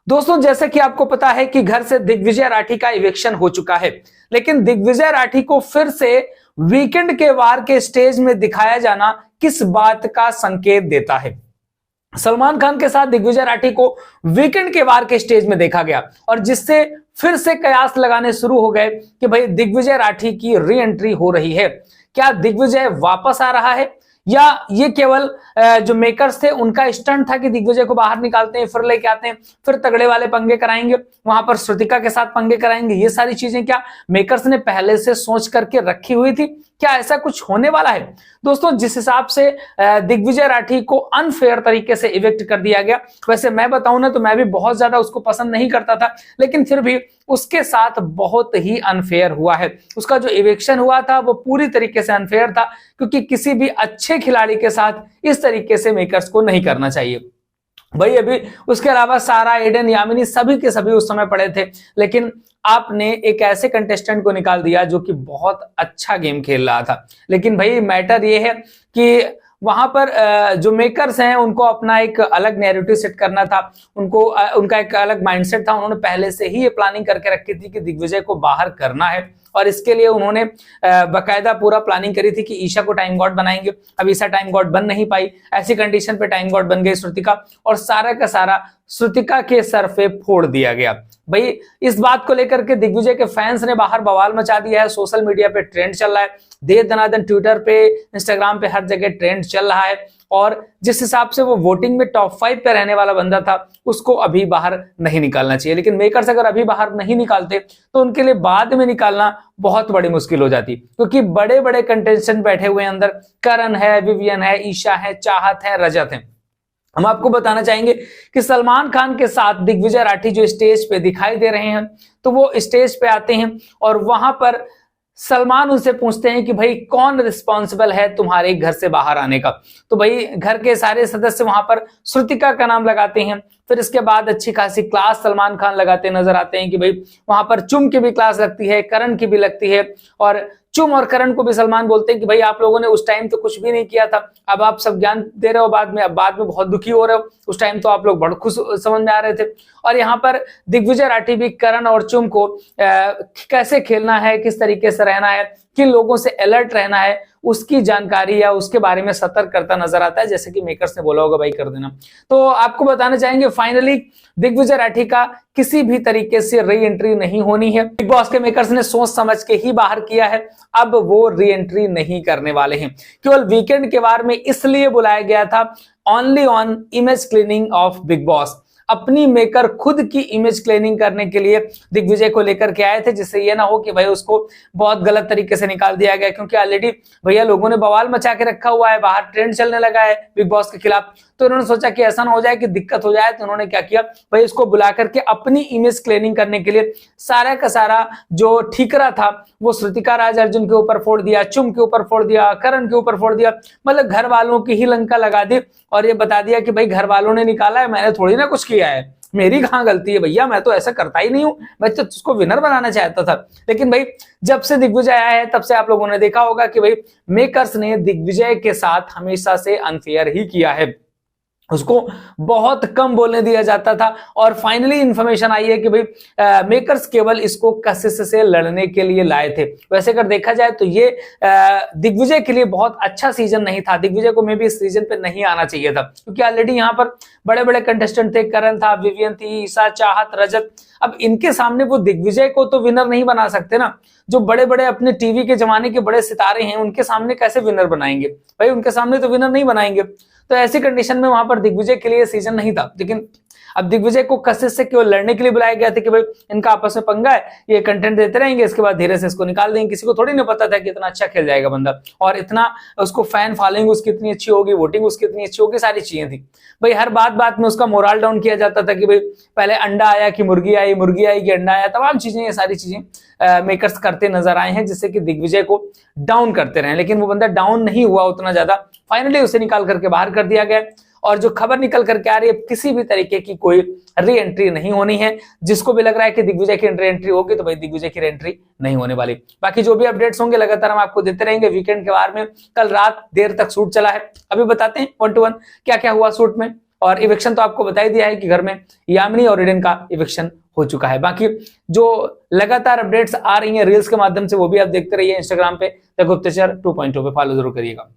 दोस्तों जैसा कि आपको पता है कि घर से दिग्विजय राठी का इविक्शन हो चुका है, लेकिन दिग्विजय राठी को फिर से वीकेंड के वार के स्टेज में दिखाया जाना किस बात का संकेत देता है। सलमान खान के साथ दिग्विजय राठी को वीकेंड के वार के स्टेज में देखा गया और जिससे फिर से कयास लगाने शुरू हो गए कि भाई दिग्विजय राठी की री एंट्री हो रही है। क्या दिग्विजय वापस आ रहा है या ये केवल जो मेकर्स थे उनका स्टंट था कि दिग्विजय को बाहर निकालते हैं, फिर लेके आते हैं, फिर तगड़े वाले पंगे कराएंगे, वहां पर श्रुतिका के साथ पंगे कराएंगे। ये सारी चीजें क्या मेकर्स ने पहले से सोच करके रखी हुई थी? क्या ऐसा कुछ होने वाला है? दोस्तों जिस हिसाब से दिग्विजय राठी को अनफेयर तरीके से इविक्ट कर दिया गया, वैसे मैं बताऊं ना तो मैं भी बहुत ज्यादा उसको पसंद नहीं करता था, लेकिन फिर भी उसके साथ बहुत ही अनफेयर हुआ है। उसका जो इविक्शन हुआ था वो पूरी तरीके से अनफेयर था, क्योंकि किसी भी अच्छे खिलाड़ी के साथ इस तरीके से मेकर्स को नहीं करना चाहिए। भाई अभी उसके अलावा सारा, एडन, यामिनी सभी के सभी उस समय पड़े थे, लेकिन आपने एक ऐसे कंटेस्टेंट को निकाल दिया जो कि बहुत अच्छा गेम खेल रहा था। लेकिन भाई मैटर ये है कि वहां पर जो मेकर्स हैं उनको अपना एक अलग नैरेटिव सेट करना था, उनको उनका एक अलग माइंडसेट था। उन्होंने पहले से ही ये प्लानिंग करके रखी थी कि दिग्विजय को बाहर करना है और इसके लिए उन्होंने बकायदा पूरा प्लानिंग करी थी कि ईशा को टाइम गॉड बनाएंगे। अब ईशा टाइम गॉड बन नहीं पाई, ऐसी कंडीशन पे टाइम गॉड बन गई श्रुतिका, और सारा का सारा श्रुतिका के सर पे फोड़ दिया गया। भाई इस बात को लेकर के दिग्विजय के फैंस ने बाहर बवाल मचा दिया है, सोशल मीडिया पे ट्रेंड चल रहा है, दे दनादन ट्विटर पे, इंस्टाग्राम पे, हर जगह ट्रेंड चल रहा है। और जिस हिसाब से वो वोटिंग में टॉप 5 पे रहने वाला बंदा था, उसको अभी बाहर नहीं निकालना चाहिए। लेकिन मेकर्स अगर अभी बाहर नहीं निकालते तो उनके लिए बाद में निकालना बहुत बड़ी मुश्किल हो जाती, क्योंकि बड़े बड़े कंटेस्टेंट बैठे हुए हैं अंदर। करण है, विवियन है, ईशा है, चाहत है, रजत है। हम आपको बताना चाहेंगे कि सलमान खान के साथ दिग्विजय राठी जो स्टेज पे दिखाई दे रहे हैं, तो वो स्टेज पे आते हैं और वहां पर सलमान उनसे पूछते हैं कि भाई कौन रिस्पॉन्सिबल है तुम्हारे घर से बाहर आने का। तो भाई घर के सारे सदस्य वहां पर श्रुतिका का नाम लगाते हैं। फिर इसके बाद अच्छी खासी क्लास सलमान खान लगाते नजर आते हैं कि भाई वहां पर चुम की भी क्लास लगती है, करण की भी लगती है, और चुम और करण को भी सलमान बोलते हैं कि भाई आप लोगों ने उस टाइम तो कुछ भी नहीं किया था, अब आप सब ज्ञान दे रहे हो बाद में, अब बाद में बहुत दुखी हो रहे हो, उस टाइम तो आप लोग बड़ खुश समझ में आ रहे थे। और यहाँ पर दिग्विजय राठी भी करण और चुम को कैसे खेलना है, किस तरीके से रहना है, किन लोगों से अलर्ट रहना है, उसकी जानकारी या उसके बारे में सतर्क करता नजर आता है, जैसे कि मेकर्स ने बोला होगा भाई कर देना। तो आपको बताना चाहेंगे फाइनली दिग्विजय राठी का किसी भी तरीके से री एंट्री नहीं होनी है। बिग बॉस के मेकर्स ने सोच समझ के ही बाहर किया है, अब वो री एंट्री नहीं करने वाले हैं। केवल वीकेंड के वार में इसलिए बुलाया गया था, only on image cleaning of big boss. अपनी मेकर खुद की इमेज क्लीनिंग करने के लिए दिग्विजय को लेकर के आए थे, जिससे ये ना हो कि भाई उसको बहुत गलत तरीके से निकाल दिया गया, क्योंकि ऑलरेडी भैया लोगों ने बवाल मचा के रखा हुआ है, बाहर ट्रेंड चलने लगा है बिग बॉस के खिलाफ। तो उन्होंने सोचा कि ऐसा ना हो जाए कि दिक्कत हो जाए, तो उन्होंने क्या किया भाई इसको बुला करके अपनी इमेज क्लीनिंग करने के लिए सारा का सारा जो ठीकरा था वो श्रुतिका राज अर्जुन के ऊपर फोड़ दिया, चुम के ऊपर फोड़ दिया, करण के ऊपर फोड़ दिया। मतलब घर वालों की ही लंका लगा दी और ये बता दिया कि भाई घर वालों ने निकाला है, मैंने थोड़ी ना कुछ किया है, मेरी कहां गलती है भैया, मैं तो ऐसा करता ही नहीं हूं, मैं तो उसको विनर बनाना चाहता था। लेकिन भाई जब से दिग्विजय आया है तब से आप लोगों ने देखा होगा कि भाई मेकर्स ने दिग्विजय के साथ हमेशा से अनफेयर ही किया है, उसको बहुत कम बोलने दिया जाता था। और फाइनली इंफॉर्मेशन आई है कि भाई मेकर्स केवल इसको कशिश से लड़ने के लिए लाए थे। वैसे अगर देखा जाए तो ये दिग्विजय के लिए बहुत अच्छा सीजन नहीं था, दिग्विजय को मे भी इस सीजन पे नहीं आना चाहिए था, क्योंकि ऑलरेडी यहाँ पर बड़े बड़े कंटेस्टेंट थे, करण था, विवियन थी, ईशा, चाहत, रजत। अब इनके सामने वो दिग्विजय को तो विनर नहीं बना सकते ना, जो बड़े बड़े अपने टीवी के जमाने के बड़े सितारे हैं उनके सामने कैसे विनर बनाएंगे भाई, उनके सामने तो विनर नहीं बनाएंगे। तो ऐसी कंडीशन में वहां पर दिग्विजय के लिए सीजन नहीं था। लेकिन अब दिग्विजय को कशिश से केवल लड़ने के लिए बुलाया गया था कि भाई इनका आपस में पंगा है, ये कंटेंट देते रहेंगे, इसके बाद धीरे से इसको निकाल देंगे। किसी को थोड़ी ना पता था कि इतना अच्छा खेल जाएगा बंदा, और इतना उसको फैन फॉलोइंग उसकी इतनी अच्छी होगी, वोटिंग उसकी इतनी अच्छी होगी, सारी चीजें थी। भाई हर बात में उसका मोरल डाउन किया जाता था कि भाई पहले अंडा आया कि मुर्गी आई, मुर्गी आई कि अंडा आया, तमाम चीजें, ये सारी चीजें मेकर्स करते नजर आए हैं, जिससे कि दिग्विजय को डाउन करते रहे। लेकिन वो बंदा डाउन नहीं हुआ उतना ज्यादा, फाइनली उसे निकाल करके बाहर कर दिया गया। और जो खबर निकल करके आ रही है, किसी भी तरीके की कोई री एंट्री नहीं होनी है। जिसको भी लग रहा है कि दिग्विजय की री एंट्री होगी, तो भाई दिग्विजय की री एंट्री नहीं होने वाली। बाकी जो भी अपडेट्स होंगे लगातार हम आपको देते रहेंगे। वीकेंड के बारे में कल रात देर तक शूट चला है, अभी बताते हैं 1 to 1 क्या क्या हुआ शूट में। और इविक्शन तो आपको बता ही दिया है कि घर में यामिनी और ईडन का इविक्शन हो चुका है। बाकी जो लगातार अपडेट्स आ रही हैं रील्स के माध्यम से वो भी आप देखते रहिए इंस्टाग्राम पे द गुप्तचर 2.0 पे फॉलो जरूर करिएगा।